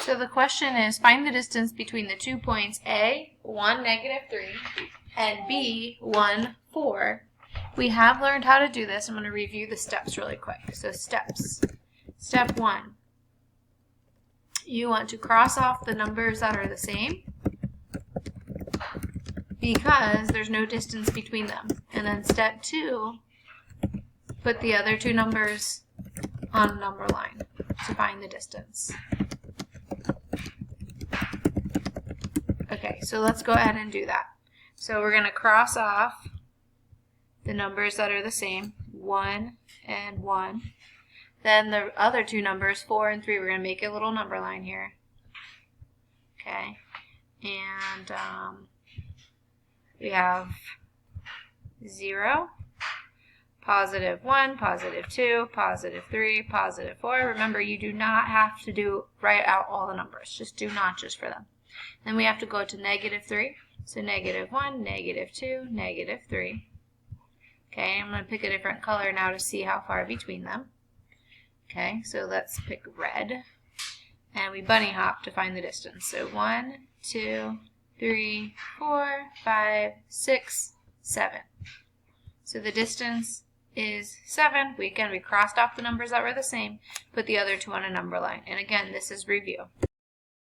So the question is, find the distance between the 2 points A, 1, -3, and B, 1, 4. We have learned how to do this. I'm going to review the steps really quick. So steps. Step 1. You want to cross off the numbers that are the same because there's no distance between them. And then step 2, put the other two numbers on a number line to find the distance. Okay, so let's go ahead and do that. So we're going to cross off the numbers that are the same, 1 and 1. Then the other two numbers, 4 and 3, we're going to make a little number line here. Okay, and we have 0, +1, +2, +3, +4. Remember, you do not have to write out all the numbers, just do notches for them. Then we have to go to -3, so -1, -2, -3. Okay, I'm going to pick a different color now to see how far between them. Okay, so let's pick red, and we bunny hop to find the distance. So 1, 2, 3, 4, 5, 6, 7. So the distance is 7. We crossed off the numbers that were the same, put the other two on a number line. And again, this is review.